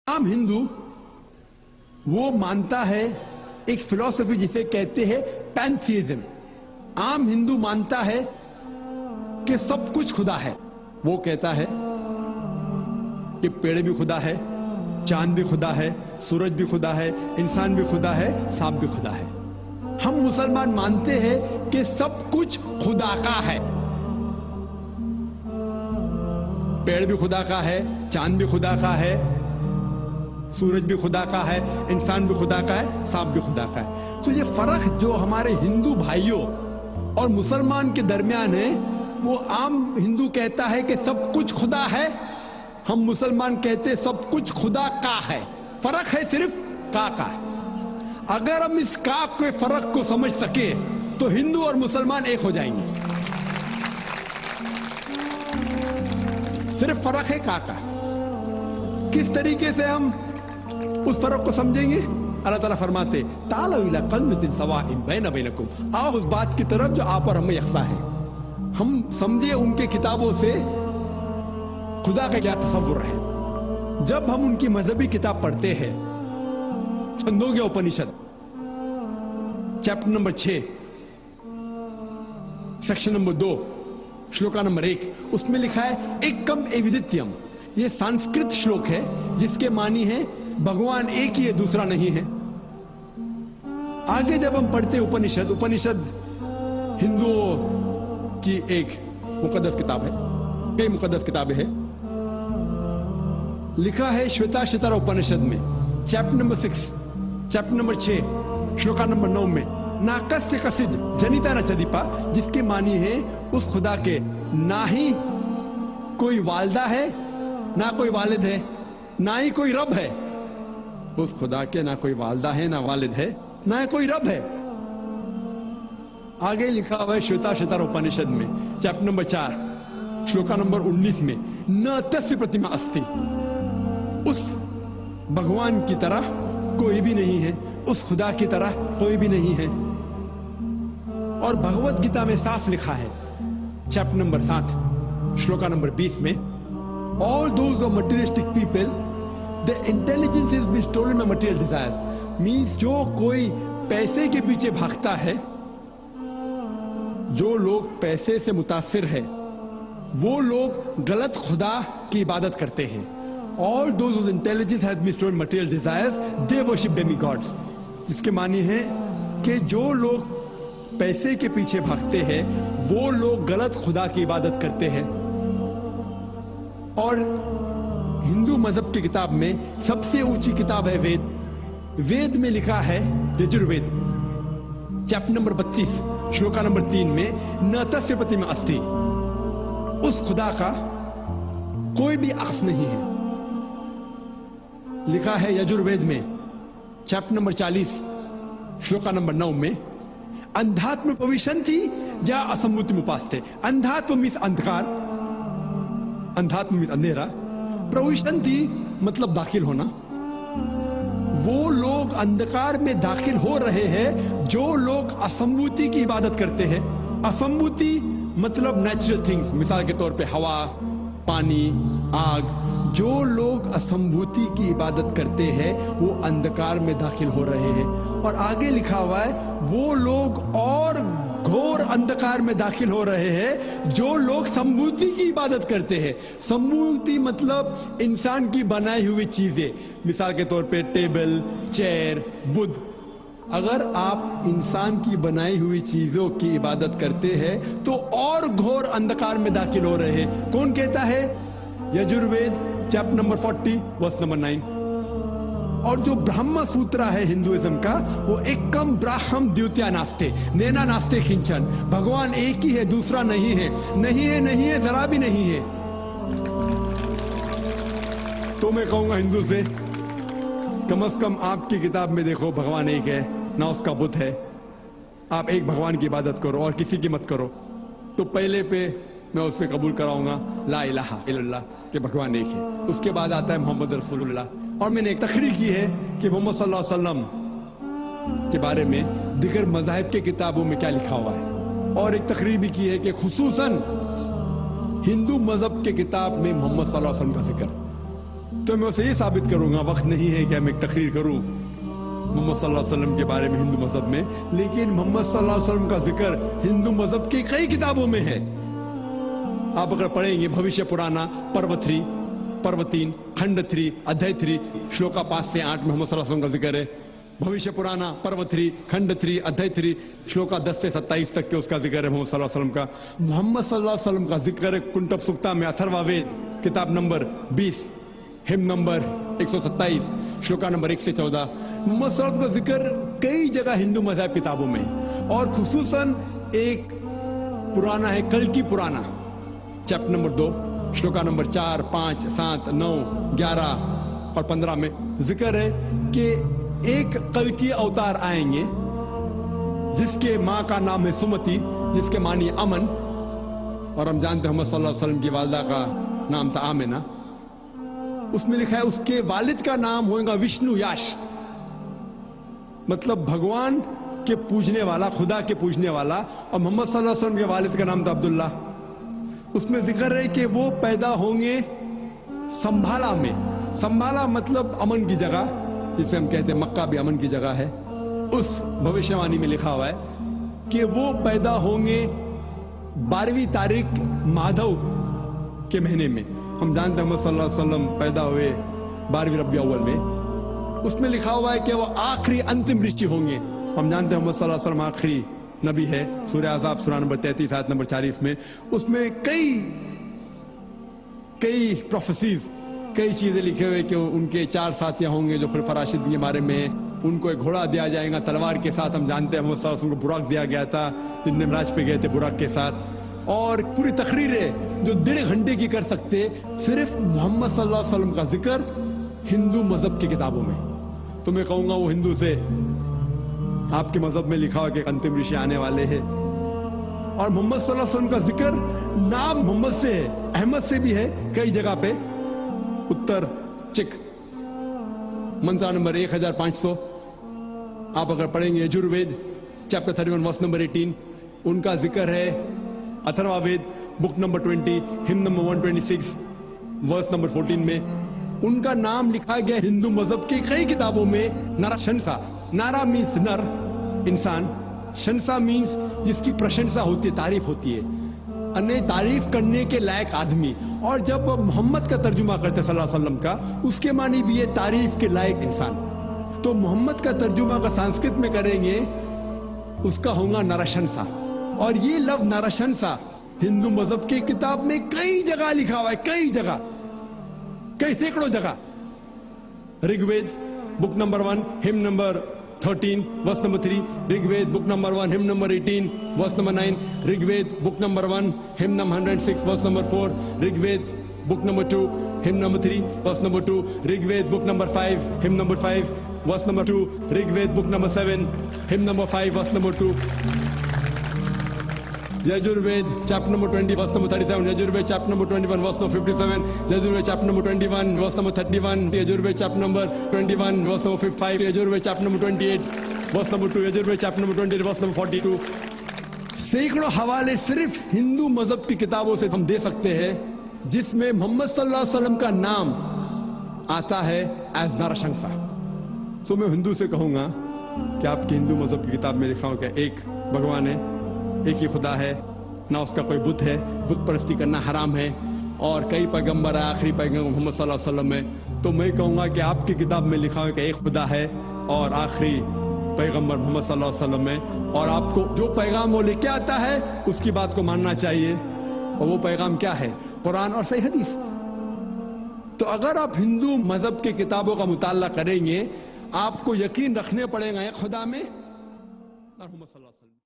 आम हिंदू वो मानता है एक फिलॉसफी जिसे कहते हैं पैंथीइज्म। आम हिंदू मानता है कि सब कुछ खुदा है। वो कहता है कि पेड़ भी खुदा है, चांद भी खुदा है, सूरज भी खुदा है, इंसान भी खुदा है, सांप भी खुदा है। हम मुसलमान मानते हैं कि सब कुछ खुदा का है। पेड़ भी खुदा का है, चांद भी खुदा का है, सूरज भी खुदा का है, इंसान भी खुदा का है, सांप भी खुदा का है। तो ये फर्क जो हमारे हिंदू भाइयों और मुसलमान के दरमियान है, वो आम हिंदू कहता है कि सब कुछ खुदा है, हम मुसलमान कहते हैं सब कुछ खुदा का है। फर्क है सिर्फ का। अगर हम इस का के फर्क को समझ सके तो हिंदू और मुसलमान एक हो जाएंगे। सिर्फ फर्क है का। किस तरीके से हम उस फर्क को समझेंगे? अल्लाह ताला फरमाते तालो इला कलमतिन सवाइन बैना बैनकुम, आओ उस बात की तरफ जो आप और हम में यकसा है। हम समझे उनके किताबों से खुदा का क्या तस्वुर है। जब हम उनकी मजहबी किताब पढ़ते हैं, Chandogya Upanishad chapter number 6 section number 2 shloka number 1, उसमें लिखा है एकम एविदित्यम। ये संस्कृत श्लोक है जिसके मानी है भगवान एक ही है, दूसरा नहीं है। आगे जब हम पढ़ते उपनिषद, उपनिषद हिंदुओं की एक मुकद्दस किताब है, कई मुकद्दस किताबें हैं। लिखा है श्वेताश्वतर उपनिषद में chapter number 6 chapter number 6 shloka number 9 में नाकस्य कसिज जनिता न चदीपा, जिसके मानी है उस खुदा के ना ही कोई वालदा है, ना कोई वालिद है, ना ही कोई रब है। उस खुदा के ना कोई वालदा है, ना वालिद है, ना कोई रब है। आगे लिखा हुआ है श्वेताश्वतर उपनिषद में चैप्टर नंबर 4 श्लोका नंबर 19 में न तस्य प्रतिमा अस्ति, उस भगवान की तरह कोई भी नहीं है, उस खुदा की तरह कोई भी नहीं है। और भगवत गीता में साफ लिखा है चैप्टर नंबर 7 श्लोका नंबर 20 में all those of materialistic people the intelligence is been stolen by material desires, means जो कोई पैसे के पीछे भागता है, जो लोग पैसे से मुतासिर है, वो लोग गलत खुदा की इबादत करते हैं। All those whose intelligence has been stolen material desires, they worship demigods. इसके मानी है कि जो लोग पैसे के पीछे भागते हैं वो लोग गलत खुदा की इबादत करते हैं। और हिंदू मजहब की किताब में सबसे ऊंची किताब है वेद। वेद में लिखा है Yajurveda chapter number 32 shloka number 3 में न तस्य प्रतिमा अस्ति, उस खुदा का कोई भी अक्स नहीं है। लिखा है यजुर्वेद में चैप्टर नंबर 40 श्लोका नंबर 9 में अंधात्म प्रविशन्ति या असंभूति मुपास्ते। अंधात्म मीन्स अंधकार, अंधात्म मीन्स अंधेरा, प्रविशन्ति मतलब दाखिल होना। वो लोग अंधकार में दाखिल हो रहे हैं जो लोग असंभूति की इबादत करते हैं। असंभूति मतलब नेचुरल थिंग्स, मिसाल के तौर पे हवा, पानी, आग। जो लोग असंभूति की इबादत करते हैं वो अंधकार में दाखिल हो रहे हैं। और आगे लिखा हुआ है वो लोग और घोर अंधकार में दाखिल हो रहे हैं जो लोग संभूति की इबादत करते हैं। संभूति मतलब इंसान की बनाई हुई चीजें, मिसाल के तौर पे टेबल, चेयर, बुद्ध। अगर आप इंसान की बनाई हुई चीजों की इबादत करते हैं तो और घोर अंधकार में दाखिल हो रहे हैं। कौन कहता है? Yajurveda chapter number 40 verse number 9। और जो ब्रह्म सूत्र है हिंदुइज्म का, वो एकम ब्राह्म द्वितीया नास्ते नैना नास्ते किंचन, भगवान एक ही है, दूसरा नहीं है, नहीं है, नहीं है, जरा भी नहीं है। तो मैं कहूंगा हिंदू से कम से कम आपकी किताब में देखो भगवान एक है, ना उसका बुत है। आप एक भगवान की इबादत करो और किसी की मत करो। तो पहले पे मैं उससे कबूल कराऊंगा ला इलाहा इल्लल्लाह कि भगवान एक है। उसके बाद आता है मोहम्मद रसूलुल्लाह। और मैंने एक तकरीर की है कि मोहम्मद सल्लल्लाहु अलैहि वसल्लम के बारे में दिगर मज़ाहिब के किताबों में क्या लिखा हुआ है। और एक तकरीर भी की है कि खुसूसन हिंदू मजहब के किताब में मोहम्मद सल्लल्लाहु अलैहि वसल्लम का जिक्र। तो मैं उसे ये साबित करूंगा, वक्त नहीं है कि मैं एक तकरीर करूं मोहम्मद सल्लल्लाहु अलैहि वसल्लम के बारे में हिंदू मजहब में, लेकिन मोहम्मद सल्लल्लाहु अलैहि वसल्लम का जिक्र हिंदू मजहब की कई किताबों में है। आप अगर पढ़ेंगे भविष्य पुराना पर्व 3, पर्व 3, खंड 3, अध्याय 3, श्लोका 5 से 8 में मोहम्मद सल्लल्लाहु अलैहि वसल्लम का जिक्र है। भविष्य पुराना पर्व 3, खंड 3, अध्याय 3, श्लोका 10 से 27 तक के उसका जिक्र है मोहम्मद सल्लल्लाहु अलैहि वसल्लम का। मोहम्मद सल्लल्लाहु अलैहि वसल्लम का जिक्र है कुंटब सुक्ता में, अथर्ववेद किताब number 20, hymn number 127, shloka number 1 से 14। मोहम्मद सल्लल्लाहु अलैहि वसल्लम का जिक्र कई जगह हिंदू मजहब किताबों में, और खुसूसन एक पुराना है कल की पुराना, चैप्टर नंबर 2, श्लोका नंबर 4, 5, 7, 9, 11 और 15 में जिक्र है कि एक कल की अवतार आएंगे जिसके मां का नाम है सुमति, जिसके मानी अमन, और हम जानते हैं मोहम्मद सल्लल्लाहु अलैहि वसल्लम की वालिदा का नाम था आमिना। उसमें लिखा है उसके वालिद का नाम होगा विष्णु याश, मतलब भगवान के पूजने वाला, खुदा के पूजने वाला, और मोहम्मद सल्लल्लाहु अलैहि वसल्लम के वालिद का नाम था अब्दुल्ला। उसमें जिक्र है कि वो पैदा होंगे संभाला में। संभाला मतलब अमन की जगह, जिसे हम कहते हैं मक्का भी अमन की जगह है। उस भविष्यवाणी में लिखा हुआ है कि वो पैदा होंगे 12वीं तारीख माधव के महीने में। हम जानते हैं मोहम्मद सल्लल्लाहु अलैहि वसल्लम पैदा हुए 12वीं रबीउल अव्वल में। उसमें लिखा हुआ है कि वो आखिरी अंतिम ऋषि होंगे। हम जानते हैं मोहम्मद सल्लल्लाहु अलैहि वसल्लम आखिरी नबी है। सूरह अहज़ाब सूरह नंबर 33 आयत नंबर 40 में उसमें कई प्रोफेसीज, कई चीजें लिखे हुए कि उनके 4 साथियां होंगे जो खुलफा राशिदीन के बारे में। उनको एक घोड़ा दिया जाएगा तलवार के साथ। हम जानते हैं मोहम्मद सल्लल्लाहु अलैहि वसल्लम को बुराक दिया गया था, जिन मेराज पे गए थे बुराक के साथ। और पूरी तकरीरें जो 1.5 घंटे की कर सकते सिर्फ मोहम्मद सल्लल्लाहु अलैहि वसल्लम का जिक्र हिंदू मजहब की किताबों में। तो मैं कहूंगा वो हिंदू से आपके मजहब में लिखा हुआ कि अंतिम ऋषि आने वाले हैं। और मोहम्मद सल्लल्लाहु अलैहि वसल्लम का जिक्र नाम मोहम्मद से है, अहमद से भी है कई जगह पे। उत्तर चिक मंत्रा नंबर 1500 आप अगर पढ़ेंगे यजुर्वेद चैप्टर 31 वर्स नंबर 18 उनका जिक्र है। Atharvaveda book number 20 hymn number 126 verse number 14 में उनका नाम लिखा गया हिंदू मजहब की कई किताबों में। नाराशंसा, नारा मीन्स नर, इंसान, शंसा मीन्स जिसकी प्रशंसा होती है, तारीफ होती है, अन्य तारीफ करने के लायक आदमी। और जब मोहम्मद का तर्जुमा करते सल्लल्लाहु अलैहि वसल्लम का, उसके मानी भी है तारीफ के लायक इंसान। तो मोहम्मद का तर्जुमा का संस्कृत में करेंगे उसका होगा नरशंसा। और ये लफ्ज नरशंसा हिंदू मजहब की किताब में कई जगह लिखा हुआ है, कई जगह, कई सैकड़ों जगह। Rigveda book number 1 hymn number 13 verse number 3, Rigveda book number 1 hymn number 18 verse number 9, Rigveda book number 1 hymn number 106 verse number 4, Rigveda book number 2 hymn number 3 verse number 2, Rigveda book number 5 hymn number 5 verse number 2, Rigveda book number 7 hymn number 5 verse number 2, Yajurveda chapter number 20 verse number 37, Yajurveda chapter number 21 verse number 57, Yajurveda chapter number 21 verse number 31, Yajurveda chapter number 21 verse number 55, Yajurveda chapter number 28 verse number 2, Yajurveda chapter number 20 verse number 42। सैकड़ों हवाले सिर्फ हिंदू मजहब की किताबों से हम दे सकते हैं जिसमें मोहम्मद सल्लल्लाहु अलैहि वसल्लम का नाम आता है एज नरशंसा। सो मैं हिंदू से कहूंगा कि आपके हिंदू मजहब की किताब में लिखा हो कि एक भगवान है, एक ही खुदा है, ना उसका कोई बुत है, बुत परस्ती करना हराम है, और कई पैगंबर है, आखिरी पैगंबर मोहम्मद सल्लल्लाहु अलैहि वसल्लम है। तो मैं कहूंगा कि आपकी किताब में लिखा है कि एक खुदा है और आखिरी पैगंबर मोहम्मद सल्लल्लाहु अलैहि वसल्लम है, और आपको जो पैगाम वो लेके आता है उसकी बात को मानना चाहिए। और वो पैगाम क्या है? कुरान और सही हदीस। तो अगर आप हिंदू मजहब की किताबों का मुताला करेंगे आपको यकीन रखने पड़ेगा एक खुदा में और मोहम्मद सल्लल्लाहु अलैहि वसल्लम।